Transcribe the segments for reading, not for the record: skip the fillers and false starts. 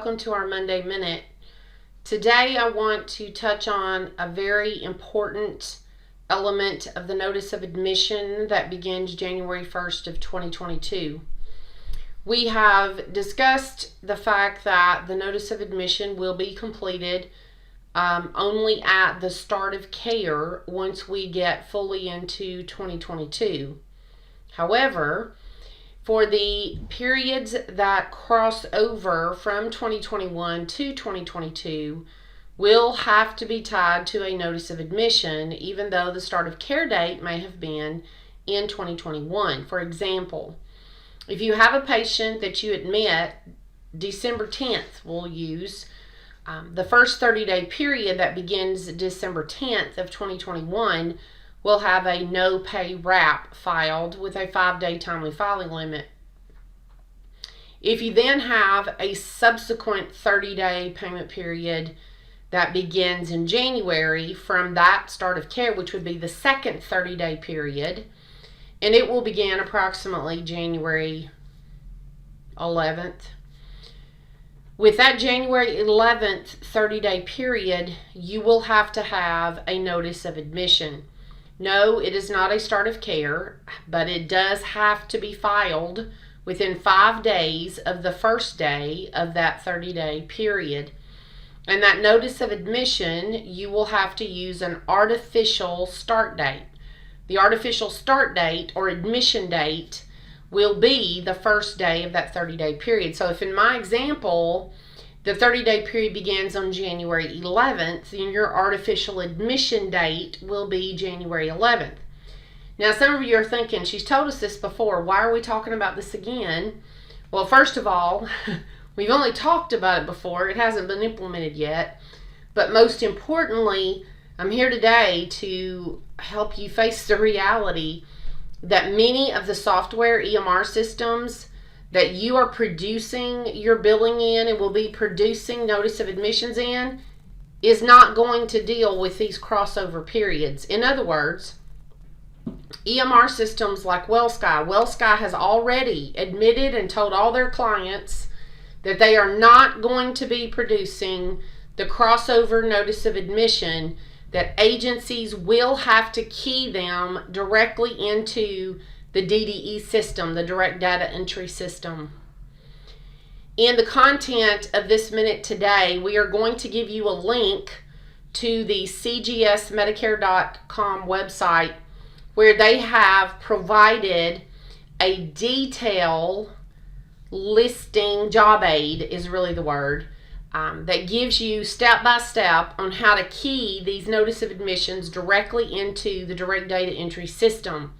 welcome to our Monday Minute. Today I want to touch on a very important element of the notice of admission that begins January 1st of 2022. We have discussed the fact that the notice of admission will be completed only at the start of care once we get fully into 2022. However, for the periods that cross over from 2021 to 2022 will have to be tied to a notice of admission, even though the start of care date may have been in 2021. For example, if you have a patient that you admit December 10th, we'll use the first 30-day period that begins December 10th of 2021 will have a no pay wrap filed with a 5-day timely filing limit. If you then have a subsequent 30-day payment period that begins in January from that start of care, which would be the second 30-day period, and it will begin approximately January 11th. With that January 11th 30-day period, you will have to have a notice of admission. No, it is not a start of care, but it does have to be filed within 5 days of the first day of that 30-day period. And that notice of admission, you will have to use an artificial start date. The artificial start date or admission date will be the first day of that 30-day period. So if in my example, the 30-day period begins on January 11th, then your artificial admission date will be January 11th. Now, some of you are thinking, she's told us this before. Why are we talking about this again? Well, first of all, we've only talked about it before. It hasn't been implemented yet. But most importantly, I'm here today to help you face the reality that many of the software EMR systems that you are producing your billing in and will be producing notice of admissions in is not going to deal with these crossover periods. In other words, EMR systems like WellSky has already admitted and told all their clients that they are not going to be producing the crossover notice of admission, that agencies will have to key them directly into the DDE system, the direct data entry system. In the content of this minute today, we are going to give you a link to the cgsmedicare.com website where they have provided a detail listing, job aid is really the word, that gives you step by step on how to key these notice of admissions directly into the direct data entry system.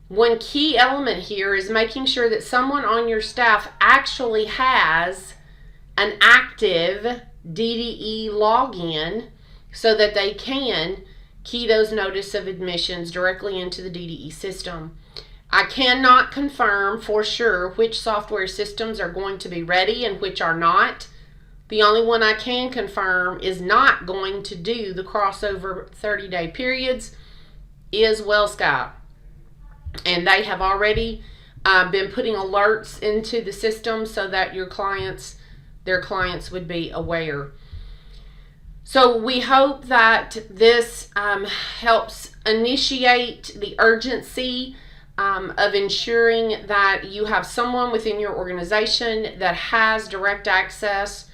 One key element here is making sure that someone on your staff actually has an active DDE login so that they can key those notice of admissions directly into the DDE system. I cannot confirm for sure which software systems are going to be ready and which are not. The only one I can confirm is not going to do the crossover 30-day periods is WellSky. And they have already been putting alerts into the system so that their clients would be aware. So we hope that this helps initiate the urgency of ensuring that you have someone within your organization that has direct access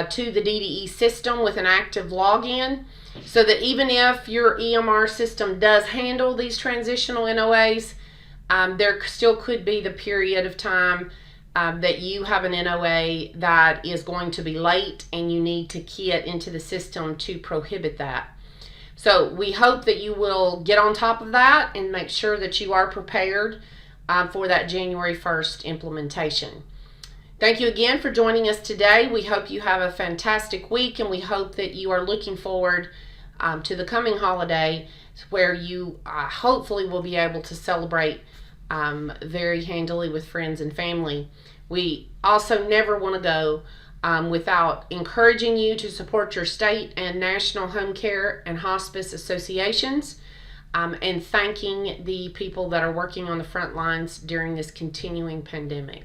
to the DDE system with an active login, so that even if your EMR system does handle these transitional NOAs, there still could be the period of time that you have an NOA that is going to be late and you need to key it into the system to prohibit that. So we hope that you will get on top of that and make sure that you are prepared for that January 1st implementation. Thank you again for joining us today. We hope you have a fantastic week, and we hope that you are looking forward to the coming holiday where you hopefully will be able to celebrate very handily with friends and family. We also never want to go without encouraging you to support your state and national home care and hospice associations, and thanking the people that are working on the front lines during this continuing pandemic.